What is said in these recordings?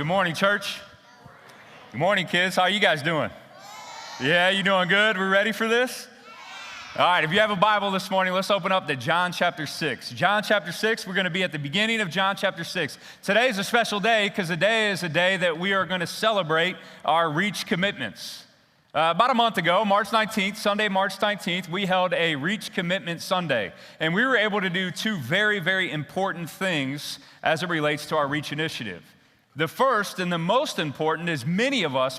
Good morning, church. Good morning, kids. How are you guys doing? Yeah, you doing good? We ready for this? All right, if you have a Bible this morning, let's open up to John chapter 6. John chapter 6, we're going to be at the beginning of John chapter 6. Today is a special day because today is a day that we are going to celebrate our Reach commitments. About a month ago, March 19th, Sunday, March 19th, we held a Reach Commitment Sunday. And we were able to do two very, very important things as it relates to our Reach initiative. The first and the most important is many of us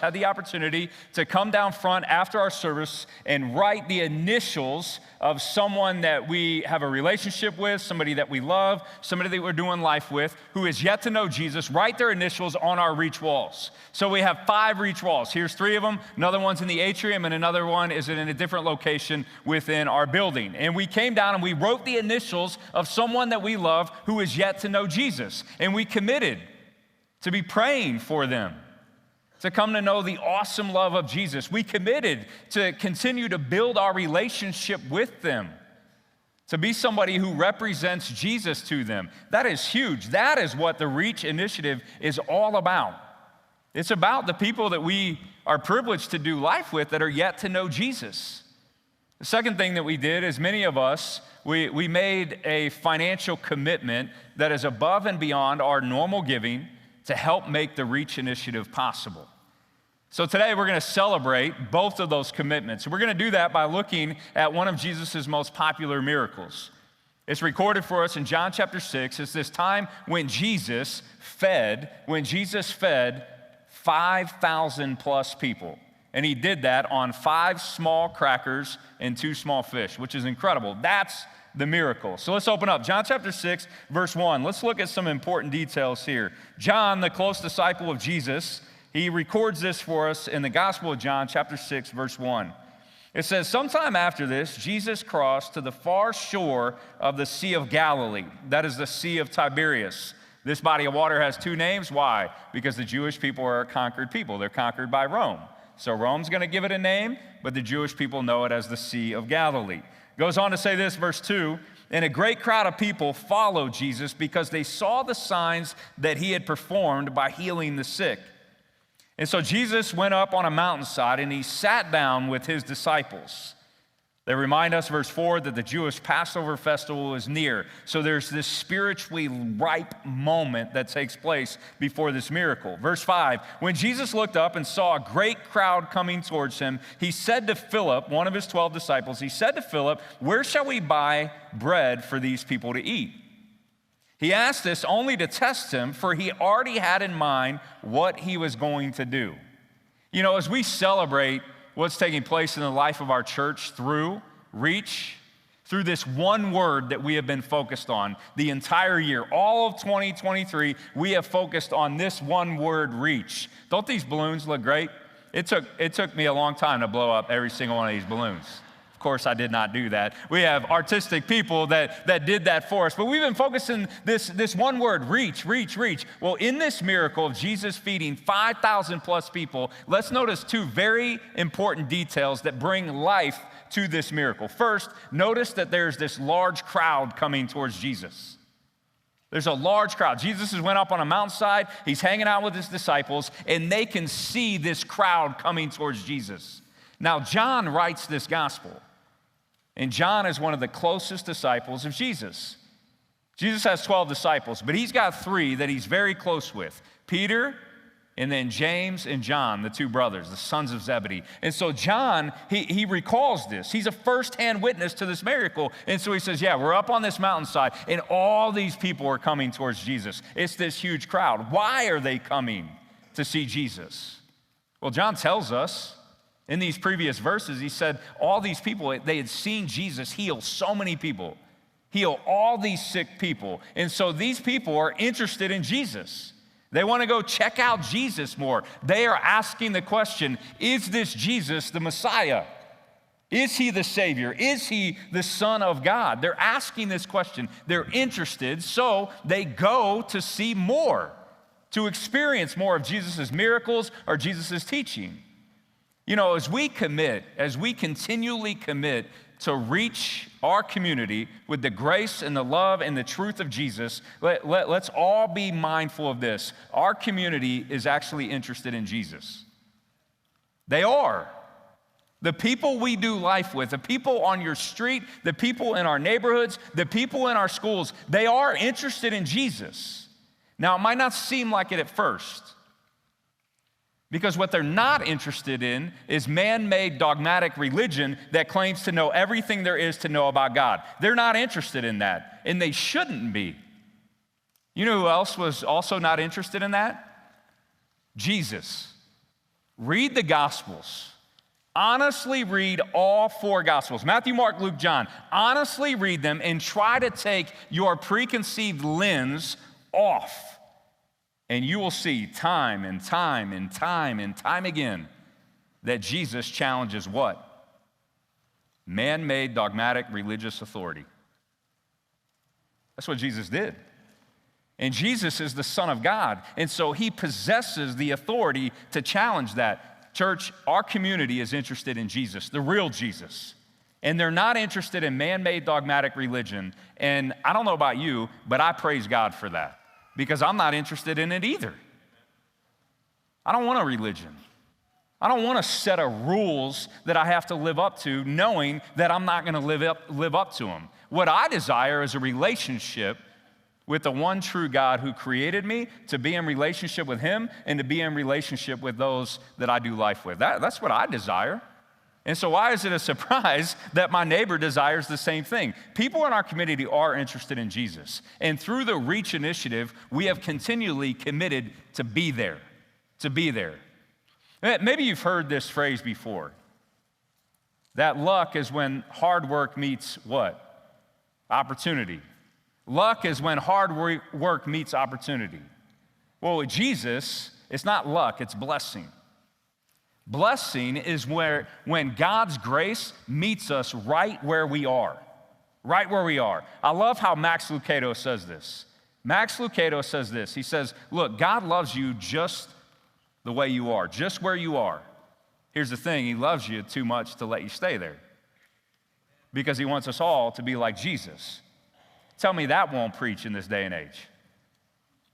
had the opportunity to come down front after our service and write the initials of someone that we have a relationship with, somebody that we love, somebody that we're doing life with, who is yet to know Jesus, write their initials on our Reach walls. So we have 5 Reach walls. Here's 3 of them. Another one's in the atrium, and another one is in a different location within our building. And we came down and we wrote the initials of someone that we love who is yet to know Jesus. And we committed to be praying for them, to come to know the awesome love of Jesus. We committed to continue to build our relationship with them, to be somebody who represents Jesus to them. That is huge. That is what the Reach Initiative is all about. It's about the people that we are privileged to do life with that are yet to know Jesus. The second thing that we did is many of us, we made a financial commitment that is above and beyond our normal giving to help make the Reach Initiative possible. So today we're going to celebrate both of those commitments. We're going to do that by looking at one of Jesus' most popular miracles. It's recorded for us in John chapter 6. It's this time when Jesus fed 5,000 plus people. And he did that on 5 small crackers and 2 small fish, which is incredible. That's the miracle. So let's open up. John chapter 6, verse 1. Let's look at some important details here. John, the close disciple of Jesus, he records this for us in the Gospel of John chapter 6, verse 1. It says, sometime after this, Jesus crossed to the far shore of the Sea of Galilee. That is the Sea of Tiberias. This body of water has 2 names. Why? Because the Jewish people are a conquered people. They're conquered by Rome. So Rome's going to give it a name, but the Jewish people know it as the Sea of Galilee. Goes on to say this, verse 2, and a great crowd of people followed Jesus because they saw the signs that he had performed by healing the sick. And so Jesus went up on a mountainside and he sat down with his disciples. They remind us, verse 4, that the Jewish Passover festival is near. So there's this spiritually ripe moment that takes place before this miracle. Verse 5, when Jesus looked up and saw a great crowd coming towards him, he said to Philip, one of his 12 disciples, he said to Philip, where shall we buy bread for these people to eat? He asked this only to test him, for he already had in mind what he was going to do. You know, as we celebrate what's taking place in the life of our church through Reach, through this one word that we have been focused on the entire year. All of 2023, we have focused on this one word, Reach. Don't these balloons look great? It took me a long time to blow up every single one of these balloons. Of course, I did not do that. We have artistic people that did that for us. But we've been focusing this one word, reach, reach, reach. Well, in this miracle of Jesus feeding 5,000 plus people, let's notice 2 very important details that bring life to this miracle. First, notice that there's this large crowd coming towards Jesus. There's a large crowd. Jesus has went up on a mountainside. He's hanging out with his disciples, and they can see this crowd coming towards Jesus. Now, John writes this gospel. And John is one of the closest disciples of Jesus. Jesus has 12 disciples, but he's got 3 that he's very close with. Peter, and then James and John, the 2 brothers, the sons of Zebedee. And so John, he recalls this. He's a firsthand witness to this miracle. And so he says, yeah, we're up on this mountainside, and all these people are coming towards Jesus. It's this huge crowd. Why are they coming to see Jesus? Well, John tells us, in these previous verses, he said all these people, they had seen Jesus heal so many people, heal all these sick people. And so these people are interested in Jesus. They want to go check out Jesus more. They are asking the question, is this Jesus the Messiah? Is he the Savior? Is he the Son of God? They're asking this question. They're interested, so they go to see more, to experience more of Jesus' miracles or Jesus' teaching. You know, as we continually commit to reach our community with the grace and the love and the truth of Jesus, let's all be mindful of this. Our community is actually interested in Jesus. They are. The people we do life with, the people on your street, the people in our neighborhoods, the people in our schools, they are interested in Jesus. Now, it might not seem like it at first, because what they're not interested in is man-made dogmatic religion that claims to know everything there is to know about God. They're not interested in that, and they shouldn't be. You know who else was also not interested in that? Jesus. Read the Gospels. Honestly read all 4 Gospels, Matthew, Mark, Luke, John. Honestly read them and try to take your preconceived lens off. And you will see time and time and time and time again that Jesus challenges what? Man-made dogmatic religious authority. That's what Jesus did. And Jesus is the Son of God, and so he possesses the authority to challenge that. Church, our community is interested in Jesus, the real Jesus. And they're not interested in man-made dogmatic religion. And I don't know about you, but I praise God for that, because I'm not interested in it either. I don't want a religion. I don't want a set of rules that I have to live up to, knowing that I'm not going to live up to them. What I desire is a relationship with the one true God who created me, to be in relationship with him and to be in relationship with those that I do life with. That's what I desire. And so why is it a surprise that my neighbor desires the same thing? People in our community are interested in Jesus. And through the Reach initiative, we have continually committed to be there, to be there. Maybe you've heard this phrase before, that luck is when hard work meets what? Opportunity. Luck is when hard work meets opportunity. Well, with Jesus, it's not luck, it's blessing. Blessing is when God's grace meets us right where we are. Right where we are. I love how Max Lucado says this. Max Lucado says this. He says, look, God loves you just the way you are, just where you are. Here's the thing, he loves you too much to let you stay there, because he wants us all to be like Jesus. Tell me that won't preach in this day and age.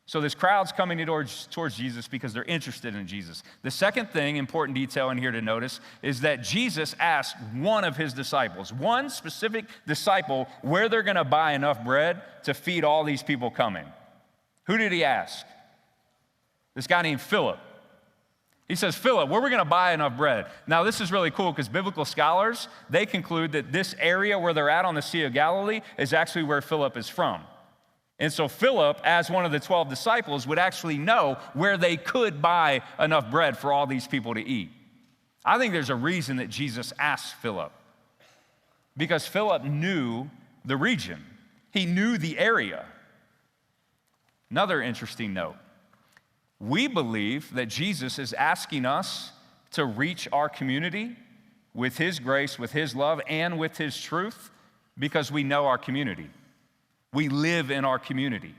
So this crowd's coming towards Jesus because they're interested in Jesus. The second thing, important detail in here to notice, is that Jesus asked one of his disciples, one specific disciple, where they're going to buy enough bread to feed all these people coming. Who did he ask? This guy named Philip. He says, Philip, where are we going to buy enough bread? Now, this is really cool because biblical scholars, they conclude that this area where they're at on the Sea of Galilee is actually where Philip is from. And so Philip, as one of the 12 disciples, would actually know where they could buy enough bread for all these people to eat. I think there's a reason that Jesus asked Philip, because Philip knew the region. He knew the area. Another interesting note. We believe that Jesus is asking us to reach our community with his grace, with his love, and with his truth, because we know our community. We live in our community.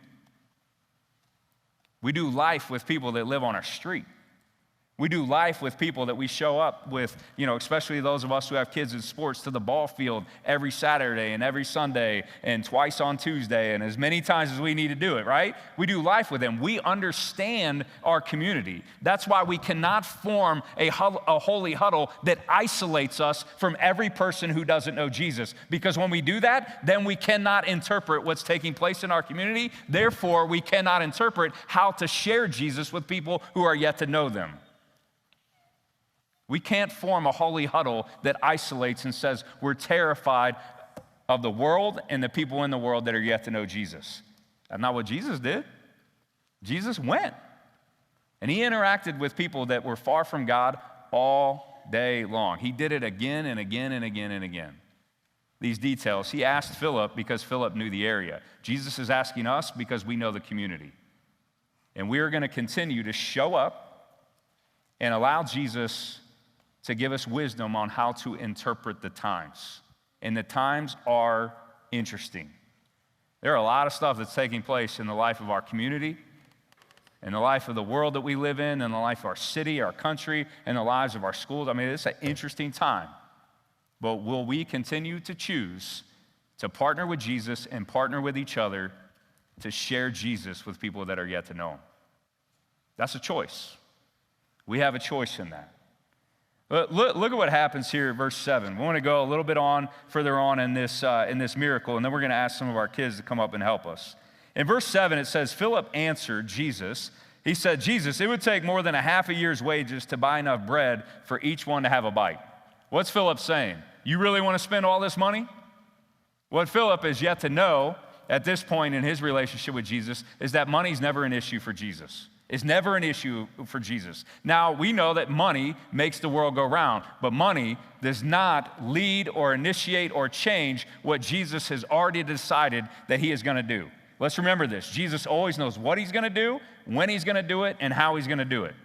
We do life with people that live on our street. We do life with people that we show up with, especially those of us who have kids in sports, to the ball field every Saturday and every Sunday and twice on Tuesday and as many times as we need to do it, right? We do life with them. We understand our community. That's why we cannot form a holy huddle that isolates us from every person who doesn't know Jesus. Because when we do that, then we cannot interpret what's taking place in our community. Therefore, we cannot interpret how to share Jesus with people who are yet to know them. We can't form a holy huddle that isolates and says we're terrified of the world and the people in the world that are yet to know Jesus. That's not what Jesus did. Jesus went, and he interacted with people that were far from God all day long. He did it again and again and again and again. These details. He asked Philip because Philip knew the area. Jesus is asking us because we know the community. And we are going to continue to show up and allow Jesus to give us wisdom on how to interpret the times. And the times are interesting. There are a lot of stuff that's taking place in the life of our community, in the life of the world that we live in the life of our city, our country, and the lives of our schools. I mean, it's an interesting time. but will we continue to choose to partner with Jesus and partner with each other to share Jesus with people that are yet to know him? That's a choice. We have a choice in that. But look at what happens here at verse 7. We want to go a little bit further on in this miracle, and then we're going to ask some of our kids to come up and help us. In verse 7, it says, Philip answered Jesus. He said, Jesus, it would take more than a half a year's wages to buy enough bread for each one to have a bite. What's Philip saying? You really want to spend all this money? What Philip is yet to know at this point in his relationship with Jesus is that money's never an issue for Jesus. It's never an issue for Jesus. Now, we know that money makes the world go round, but money does not lead or initiate or change what Jesus has already decided that he is going to do. Let's remember this. Jesus always knows what he's going to do, when he's going to do it, and how he's going to do it.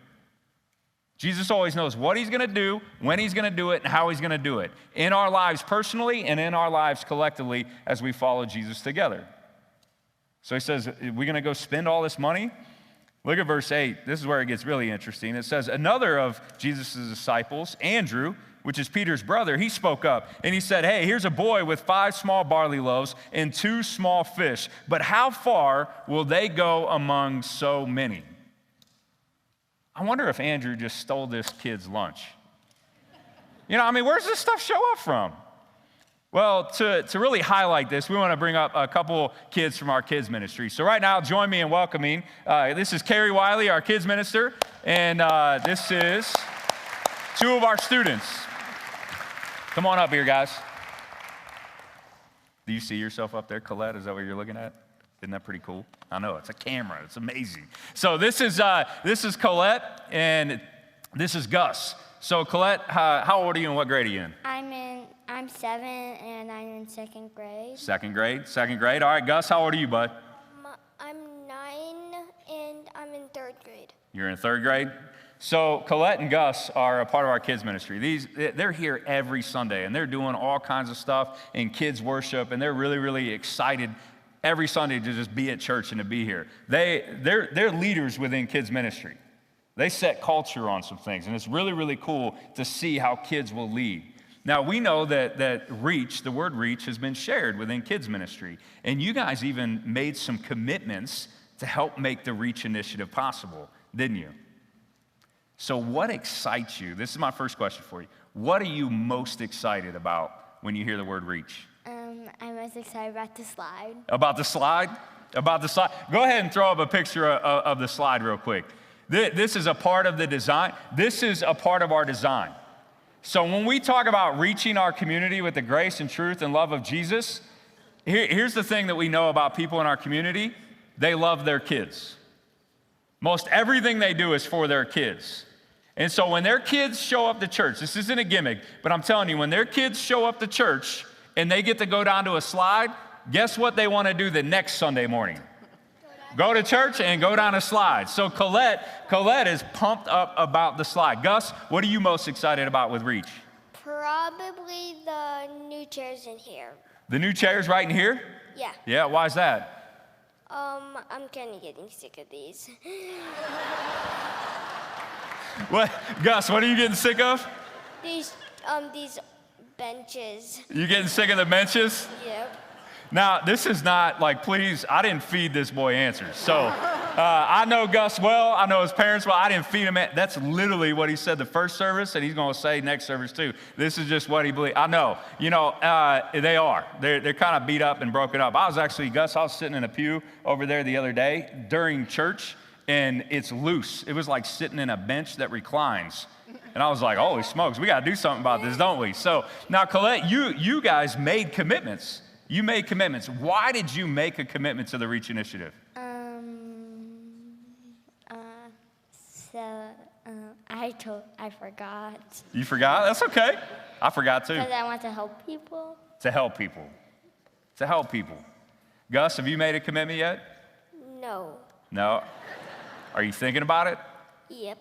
Jesus always knows what he's going to do, when he's going to do it, and how he's going to do it. In our lives personally and in our lives collectively as we follow Jesus together. So he says, we're going to go spend all this money? Look at verse 8. This is where it gets really interesting. It says, another of Jesus' disciples, Andrew, which is Peter's brother, he spoke up and he said, hey, here's a boy with 5 small barley loaves and 2 small fish. But how far will they go among so many? I wonder if Andrew just stole this kid's lunch. Where's this stuff show up from? Well, to really highlight this, we want to bring up a couple kids from our kids ministry. So right now, join me in welcoming. This is Carrie Wiley, our kids minister, and this is 2 of our students. Come on up here, guys. Do you see yourself up there, Colette? Is that what you're looking at? Isn't that pretty cool? I know, it's a camera. It's amazing. So this is Colette, and this is Gus. So Colette, how old are you and what grade are you in? I'm 7 and I'm in 2nd grade. Second grade. All right, Gus, how old are you, bud? I'm 9 and I'm in 3rd grade. You're in 3rd grade? So Colette and Gus are a part of our kids ministry. They're here every Sunday, and they're doing all kinds of stuff in kids worship, and they're really, really excited every Sunday to just be at church and to be here. They're leaders within kids ministry. They set culture on some things, and it's really, really cool to see how kids will lead. Now, we know that the word reach, has been shared within kids ministry, and you guys even made some commitments to help make the reach initiative possible, didn't you? So what excites you? This is my first question for you. What are you most excited about when you hear the word reach? I'm most excited about the slide. About the slide? About the slide? Go ahead and throw up a picture of the slide real quick. This is a part of the design. This is a part of our design. So when we talk about reaching our community with the grace and truth and love of Jesus, here's the thing that we know about people in our community. They love their kids. Most everything they do is for their kids. And so when their kids show up to church, this isn't a gimmick, but I'm telling you, when their kids show up to church and they get to go down to a slide, guess what they want to do the next Sunday morning? Go to church and go down a slide. So Colette is pumped up about the slide. Gus, what are you most excited about with Reach? Probably the new chairs in here. The new chairs right in here? Yeah. Yeah, why is that? I'm kind of getting sick of these. What, Gus, what are you getting sick of? These benches. You getting sick of the benches? Yep. Now, this is not like, please, I didn't feed this boy answers. So I know Gus well, I know his parents well, I didn't feed him. That's literally what he said the first service, and he's going to say next service too. This is just what he believes. I know, they are. They're kind of beat up and broken up. I was sitting in a pew over there the other day during church, and it's loose. It was like sitting in a bench that reclines. And I was like, holy smokes, we got to do something about this, don't we? So now, Colette, you guys made commitments. You made commitments. Why did you make a commitment to the Reach Initiative? I forgot. You forgot? That's okay. I forgot too. Because I want to help people. To help people. To help people. Gus, have you made a commitment yet? No. No? Are you thinking about it? Yep.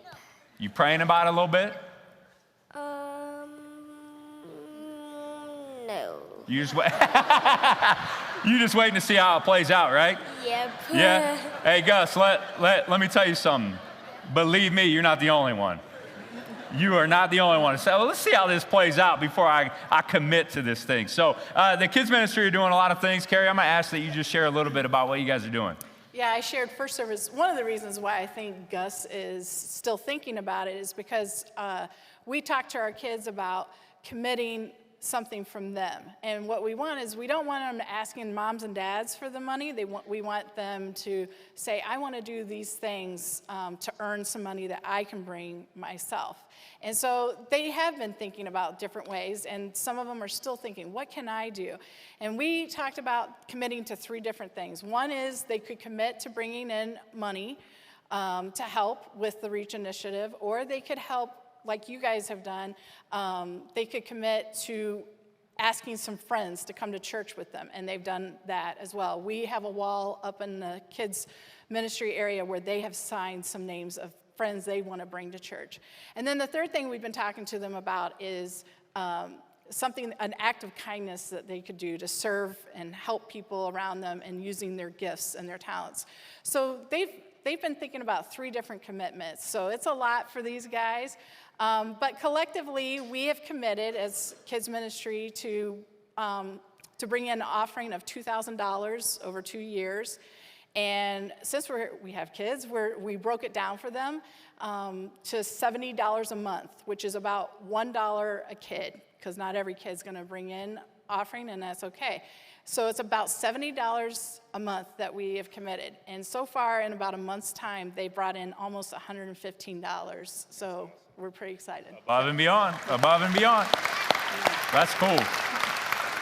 You praying about it a little bit? No. You just wait. You just waiting to see how it plays out, right? Yep. Yeah. Hey, Gus, let me tell you something. Believe me, you're not the only one. You are not the only one. So let's see how this plays out before I commit to this thing. So the kids ministry are doing a lot of things. Carrie, I'm going to ask that you just share a little bit about what you guys are doing. Yeah, I shared first service. One of the reasons why I think Gus is still thinking about it is because we talked to our kids about committing something from them. And what we want is we don't want them asking moms and dads for the money. We want them to say, I want to do these things to earn some money that I can bring myself. And so they have been thinking about different ways, and some of them are still thinking, what can I do? And we talked about committing to 3 different things. One is they could commit to bringing in money to help with the REACH initiative, or they could help like you guys have done. They could commit to asking some friends to come to church with them, and they've done that as well. We have a wall up in the kids' ministry area where they have signed some names of friends they want to bring to church. And then the third thing we've been talking to them about is an act of kindness that they could do to serve and help people around them and using their gifts and their talents. So they've been thinking about 3 different commitments. So it's a lot for these guys. But collectively, we have committed as kids ministry to bring in an offering of $2,000 over 2 years. And since we have kids, we broke it down for them to $70 a month, which is about $1 a kid, because not every kid's going to bring in offering, and that's okay. So it's about $70 a month that we have committed. And so far, in about a month's time, they brought in almost $115. So we're pretty excited. Above and beyond. That's cool.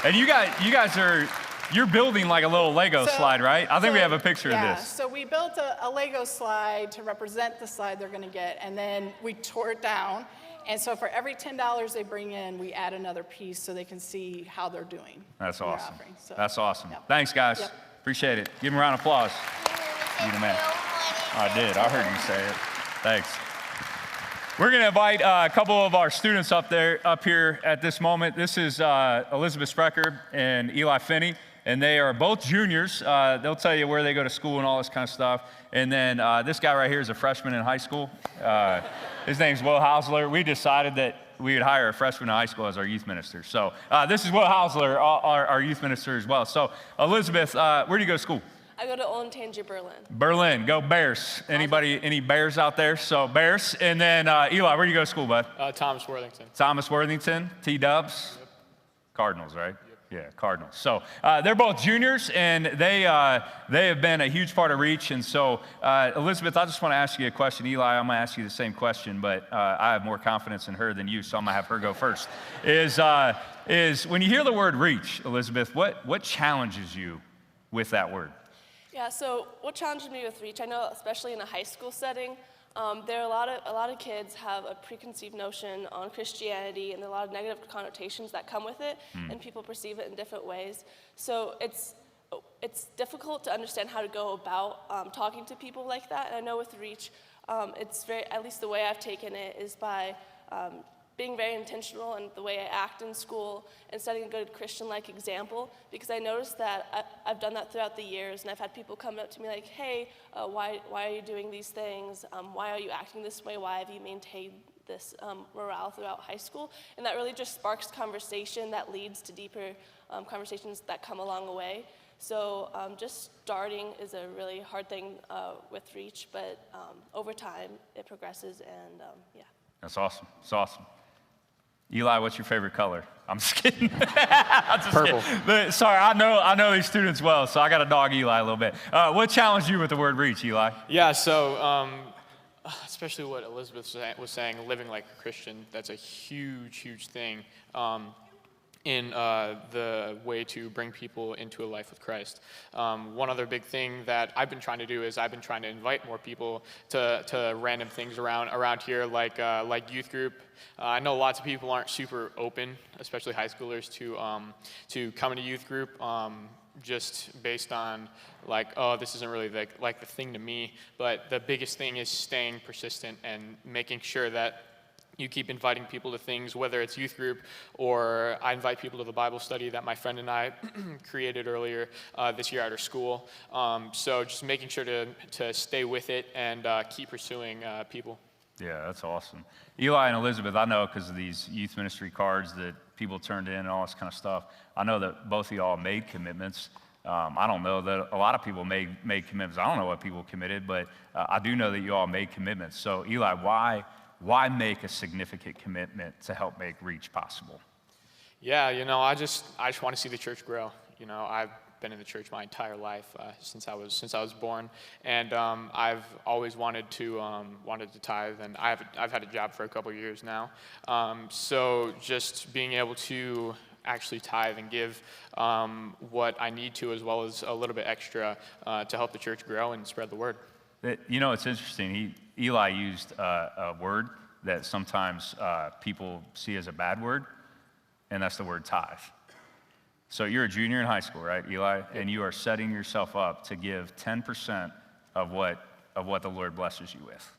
And you guys you're building like a little Lego slide, right? I think we have a picture of this. So we built a Lego slide to represent the slide they're going to get, and then we tore it down. And so for every $10 they bring in, we add another piece so they can see how they're doing. That's awesome. So, that's awesome. Yep. Thanks, guys. Yep. Appreciate it. Give them a round of applause. You the man. I did. I heard you say it. Thanks. We're going to invite a couple of our students up here at this moment. This is Elizabeth Sprecher and Eli Finney, and they are both juniors. They'll tell you where they go to school and all this kind of stuff. And then this guy right here is a freshman in high school. His name's Will Hausler. We decided that we would hire a freshman in high school as our youth minister. So this is Will Hausler, our youth minister as well. So Elizabeth, where do you go to school? I go to Olentangy, Berlin. Berlin, go Bears. Anybody, any Bears out there? So Bears. And then Eli, where do you go to school, bud? Thomas Worthington. Thomas Worthington, T-Dubs. Yep. Cardinals, right? Yep. Yeah, Cardinals. So they're both juniors, and they have been a huge part of REACH. And so, Elizabeth, I just want to ask you a question. Eli, I'm going to ask you the same question, but I have more confidence in her than you, so I'm going to have her go first. Is when you hear the word REACH, Elizabeth, what challenges you with that word? Yeah, so what challenges me with REACH, I know especially in a high school setting, there are a lot of kids have a preconceived notion on Christianity, and there are a lot of negative connotations that come with it, and people perceive it in different ways. So it's difficult to understand how to go about talking to people like that. And I know with REACH, at least the way I've taken it is by being very intentional in the way I act in school and setting a good Christian-like example, because I noticed that I've done that throughout the years, and I've had people come up to me like, hey, why are you doing these things? Why are you acting this way? Why have you maintained this morale throughout high school? And that really just sparks conversation that leads to deeper conversations that come along the way. So just starting is a really hard thing with REACH, but over time it progresses, and yeah. That's awesome. It's awesome. Eli, what's your favorite color? I'm just kidding. I'm just Purple. Kidding. Sorry, I know these students well, so I got to dog Eli a little bit. What challenged you with the word REACH, Eli? Yeah, so especially what Elizabeth was saying, living like a Christian, that's a huge thing in the way to bring people into a life with Christ. One other big thing that I've been trying to do is I've been trying to invite more people to random things around here, like youth group. I know lots of people aren't super open, especially high schoolers, to coming to youth group, just based on like, oh, this isn't really like the thing to me. But the biggest thing is staying persistent and making sure that you keep inviting people to things, whether it's youth group or I invite people to the Bible study that my friend and I created earlier this year at our school. So just making sure to stay with it and keep pursuing people. Yeah, that's awesome. Eli and Elizabeth, I know because of these youth ministry cards that people turned in and all this kind of stuff. I know that both of y'all made commitments. I don't know that a lot of people made commitments. I don't know what people committed, but I do know that you all made commitments. So Eli, why make a significant commitment to help make Reach possible? Yeah, I just want to see the church grow. I've been in the church my entire life since I was born, and I've always wanted to tithe, and I've had a job for a couple years now. So just being able to actually tithe and give what I need to, as well as a little bit extra, to help the church grow and spread the word. It's interesting. Eli used a word that sometimes people see as a bad word, and that's the word tithe. So you're a junior in high school, right, Eli? Yep. And you are setting yourself up to give 10% of what the Lord blesses you with.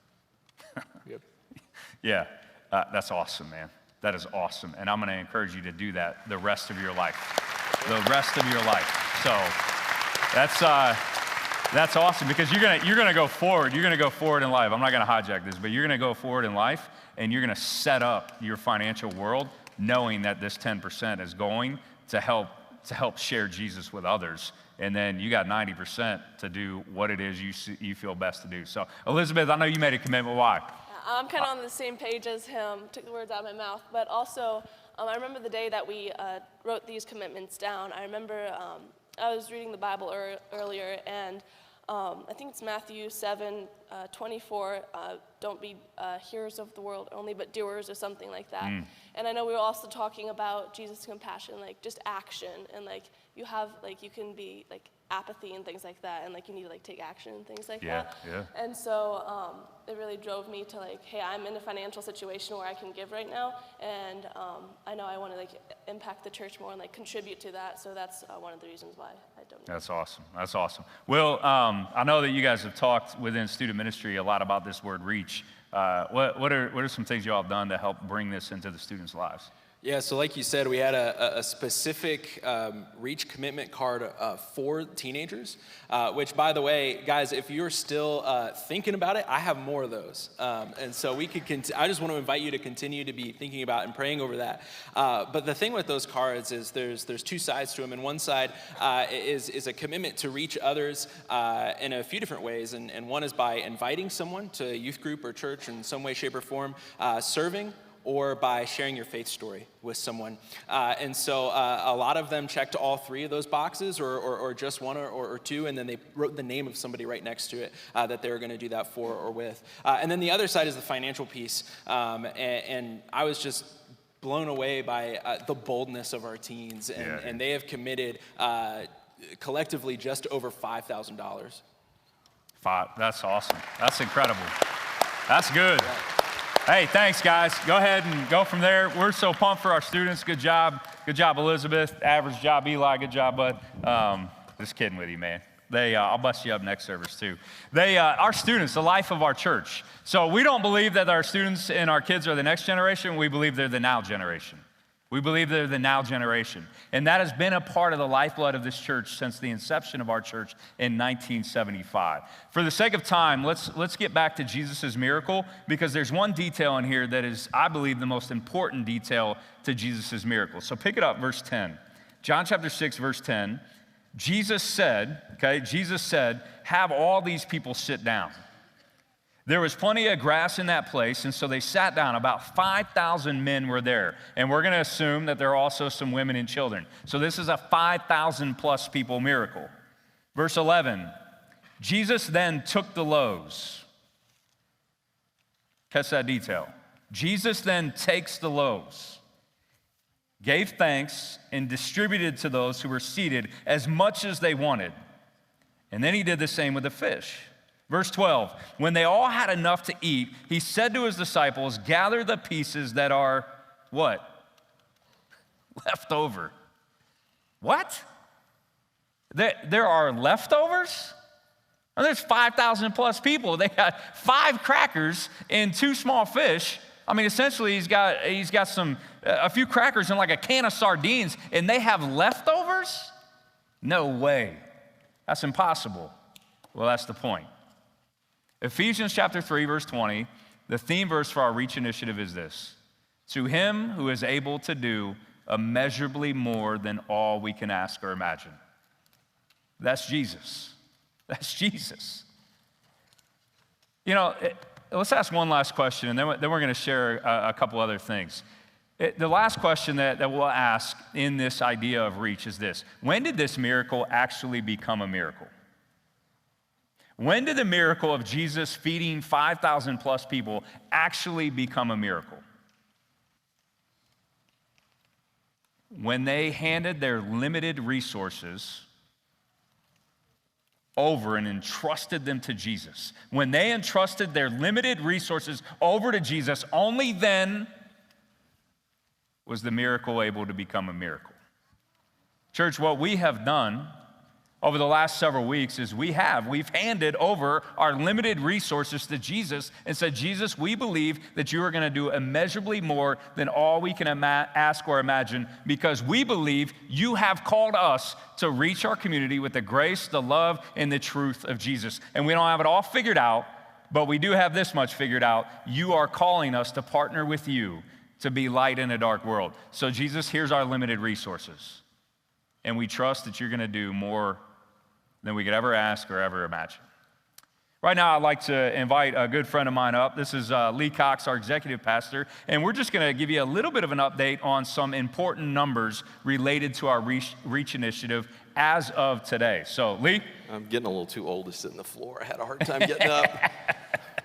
Yep. Yeah, that's awesome, man. That is awesome. And I'm going to encourage you to do that the rest of your life. The rest of your life. So that's awesome, because you're gonna go forward. You're gonna go forward in life. I'm not gonna hijack this, but you're gonna go forward in life, and you're gonna set up your financial world knowing that this 10% is going to help share Jesus with others. And then you got 90% to do what it is you feel best to do. So Elizabeth, I know you made a commitment. Why? I'm kind of on the same page as him, took the words out of my mouth, but also I remember the day that we wrote these commitments down. I remember I was reading the Bible earlier, and I think it's Matthew 7:24, don't be hearers of the word only, but doers, or something like that. And I know we were also talking about Jesus' compassion, like just action, and like you can be like apathy and things like that, and like you need to like take action and things like that. Yeah. And so it really drove me to like, hey, I'm in a financial situation where I can give right now, and I know I want to like impact the church more and like contribute to that. So that's one of the reasons why I donate. That's awesome. That's awesome. Well, I know that you guys have talked within student ministry a lot about this word reach. What are some things you all have done to help bring this into the students' lives? Yeah, so like you said, we had a specific Reach commitment card for teenagers, which, by the way, guys, if you're still thinking about it, I have more of those. And so we could, I just want to invite you to continue to be thinking about and praying over that. But the thing with those cards is there's two sides to them. And one side is a commitment to reach others in a few different ways. And one is by inviting someone to a youth group or church in some way, shape, or form, serving, or by sharing your faith story with someone. And so a lot of them checked all three of those boxes, or just one or two, and then they wrote the name of somebody right next to it that they were going to do that for or with. And then the other side is the financial piece. And I was just blown away by the boldness of our teens, and they have committed collectively just over $5,000. That's awesome. That's incredible. That's good. Yeah. Hey, thanks, guys. Go ahead and go from there. We're so pumped for our students. Good job. Good job, Elizabeth. Average job, Eli. Good job, bud. Just kidding with you, man. I'll bust you up next service, too. Our students, the life of our church. So we don't believe that our students and our kids are the next generation. We believe they're the now generation. We believe they're the now generation. And that has been a part of the lifeblood of this church since the inception of our church in 1975. For the sake of time, let's get back to Jesus' miracle, because there's one detail in here that is, I believe, the most important detail to Jesus' miracle. So pick it up, verse 10. John chapter 6, verse 10. Jesus said, have all these people sit down. There was plenty of grass in that place, and so they sat down. About 5,000 men were there, and we're going to assume that there are also some women and children. So this is a 5,000 plus people miracle. Verse 11, Jesus then took the loaves. Catch that detail. Jesus then takes the loaves, gave thanks, and distributed to those who were seated as much as they wanted. And then he did the same with the fish. Verse 12, when they all had enough to eat, he said to his disciples, gather the pieces that are, what? Left over. What? There are leftovers? Well, there's 5,000 plus people. They got 5 crackers and 2 small fish. I mean, essentially, he's got a few crackers and like a can of sardines, and they have leftovers? No way. That's impossible. Well, that's the point. Ephesians chapter 3, verse 20, The theme verse for our Reach initiative is this: to him who is able to do immeasurably more than all we can ask or imagine. That's Jesus. That's Jesus. You know, let's ask one last question, and then we're going to share a couple other things. The last question that we'll ask in this idea of reach is this: when did this miracle actually become a miracle? When did the miracle of Jesus feeding 5,000 plus people actually become a miracle? When they handed their limited resources over and entrusted them to Jesus. When they entrusted their limited resources over to Jesus, only then was the miracle able to become a miracle. Church, what we have done over the last several weeks is we've handed over our limited resources to Jesus and said, Jesus, we believe that you are going to do immeasurably more than all we can ask or imagine, because we believe you have called us to reach our community with the grace, the love, and the truth of Jesus. And we don't have it all figured out, but we do have this much figured out. You are calling us to partner with you to be light in a dark world. So Jesus, here's our limited resources. And we trust that you're going to do more than we could ever ask or ever imagine. Right now, I'd like to invite a good friend of mine up. This is Lee Cox, our executive pastor, and we're just going to give you a little bit of an update on some important numbers related to our Reach initiative as of today. So, Lee? I'm getting a little too old to sit on the floor. I had a hard time getting up.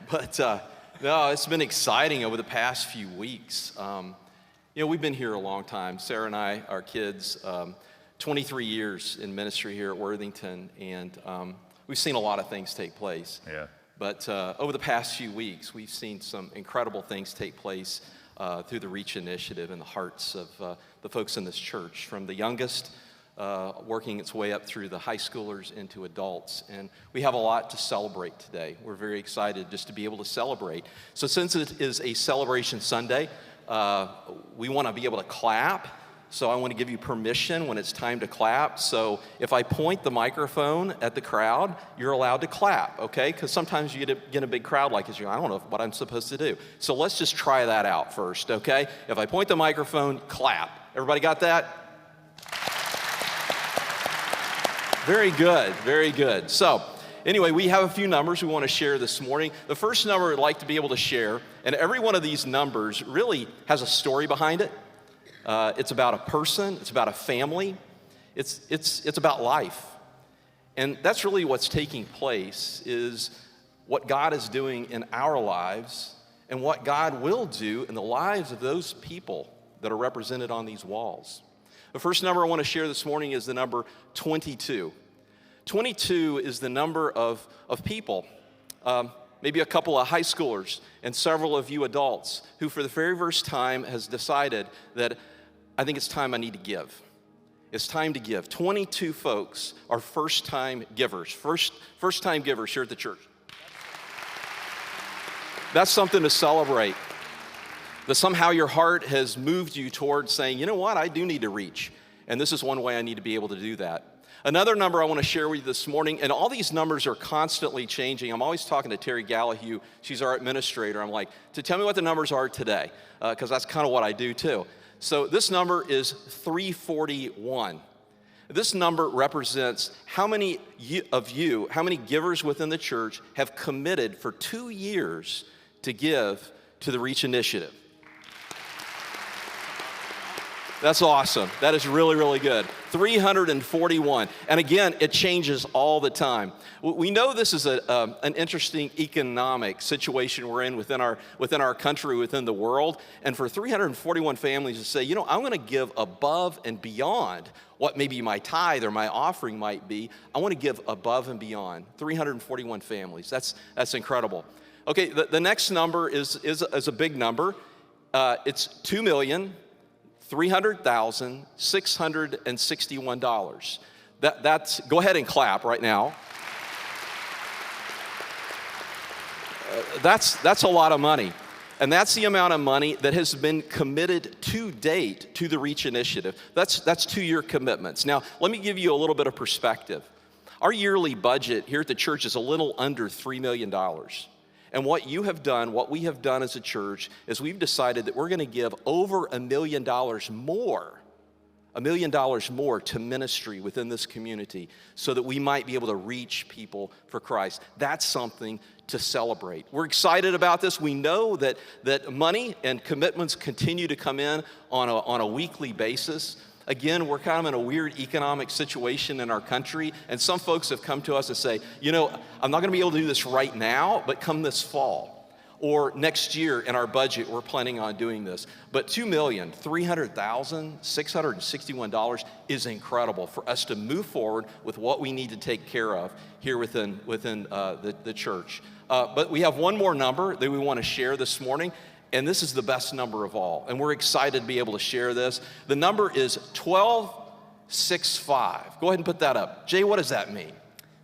But no, it's been exciting over the past few weeks. We've been here a long time. Sarah and I, our kids, 23 years in ministry here at Worthington, and we've seen a lot of things take place. Yeah. But over the past few weeks, we've seen some incredible things take place through the Reach initiative in the hearts of the folks in this church, from the youngest working its way up through the high schoolers into adults. And we have a lot to celebrate today. We're very excited just to be able to celebrate. So since it is a celebration Sunday, we want to be able to clap. So I want to give you permission when it's time to clap. So if I point the microphone at the crowd, you're allowed to clap, okay? Because sometimes you get a big crowd like this. I don't know what I'm supposed to do. So let's just try that out first, okay? If I point the microphone, clap. Everybody got that? Very good, very good. So anyway, we have a few numbers we want to share this morning. The first number I'd like to be able to share, and every one of these numbers really has a story behind it. It's about a person, it's about a family, it's about life. And that's really what's taking place, is what God is doing in our lives and what God will do in the lives of those people that are represented on these walls. The first number I want to share this morning is the number 22. 22 is the number of people, maybe a couple of high schoolers and several of you adults who for the very first time has decided that I think it's time I need to give. It's time to give. 22 folks are first-time givers, first-time givers here at the church. That's something to celebrate. That somehow your heart has moved you towards saying, you know what, I do need to reach. And this is one way I need to be able to do that. Another number I want to share with you this morning, and all these numbers are constantly changing. I'm always talking to Terry Gallahue. She's our administrator. I'm like, tell me what the numbers are today, because that's kind of what I do too. So this number is 341. This number represents how many givers within the church have committed for 2 years to give to the Reach initiative. That's awesome. That is really, really good. 341. And again, it changes all the time. We know this is an interesting economic situation we're in within our country, within the world. And for 341 families to say, you know, I'm going to give above and beyond what maybe my tithe or my offering might be. I want to give above and beyond. 341 families. That's incredible. Okay, the next number is a big number. It's $2,300,661. That's go ahead and clap right now. That's a lot of money. And that's the amount of money that has been committed to date to the Reach initiative. That's 2-year commitments. Now, let me give you a little bit of perspective. Our yearly budget here at the church is a little under $3 million. And what you have done, what we have done as a church, is we've decided that we're going to give over $1 million more, $1 million more to ministry within this community so that we might be able to reach people for Christ. That's something to celebrate. We're excited about this. We know that money and commitments continue to come in on a weekly basis. Again, we're kind of in a weird economic situation in our country, and some folks have come to us and say, you know, I'm not going to be able to do this right now, but come this fall. Or next year in our budget, we're planning on doing this. But $2,300,661 is incredible for us to move forward with what we need to take care of here within the church. But we have one more number that we want to share this morning, and this is the best number of all. And we're excited to be able to share this. The number is 1265. Go ahead and put that up. Jay, what does that mean?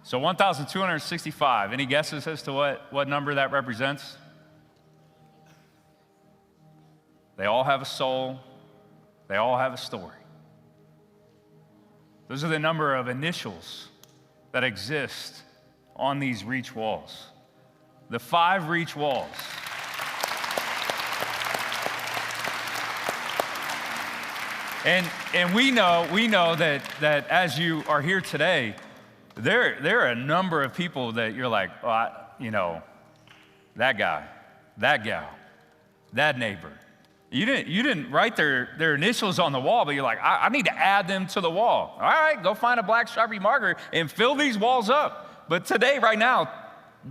So 1,265. Any guesses as to what number that represents? They all have a soul. They all have a story. Those are the number of initials that exist on these reach walls. The 5 reach walls. And we know that as you are here today, there are a number of people that you're like, oh, that guy, that gal, that neighbor. You didn't write their initials on the wall, but you're like, I need to add them to the wall. All right, go find a black Sharpie marker and fill these walls up. But today, right now,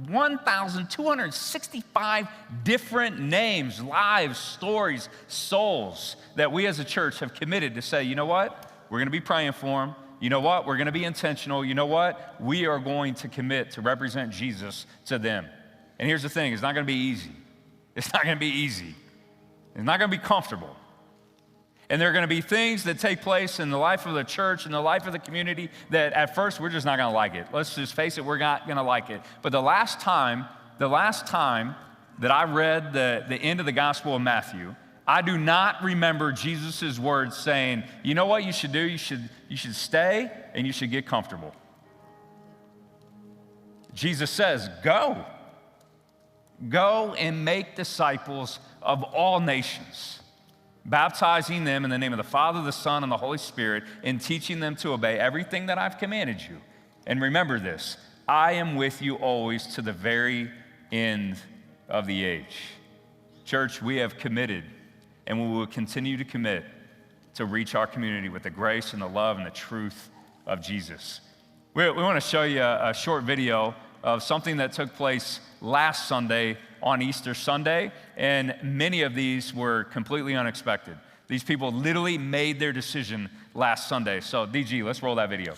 1,265 different names, lives, stories, souls that we as a church have committed to say, you know what? We're going to be praying for them. You know what? We're going to be intentional. You know what? We are going to commit to represent Jesus to them. And here's the thing. It's not going to be easy. It's not going to be easy. It's not going to be comfortable. And there are going to be things that take place in the life of the church and the life of the community that at first we're just not going to like it. Let's just face it, we're not going to like it. But the last time that I read the end of the Gospel of Matthew, I do not remember Jesus' words saying, you know what you should do? You should stay and you should get comfortable. Jesus says, go. Go and make disciples of all nations, baptizing them in the name of the Father, the Son, and the Holy Spirit, and teaching them to obey everything that I've commanded you. And remember this, I am with you always to the very end of the age. Church, we have committed, and we will continue to commit to reach our community with the grace and the love and the truth of Jesus. We want to show you a short video of something that took place last Sunday on Easter Sunday, and many of these were completely unexpected. These people literally made their decision last Sunday. So, DG, let's roll that video.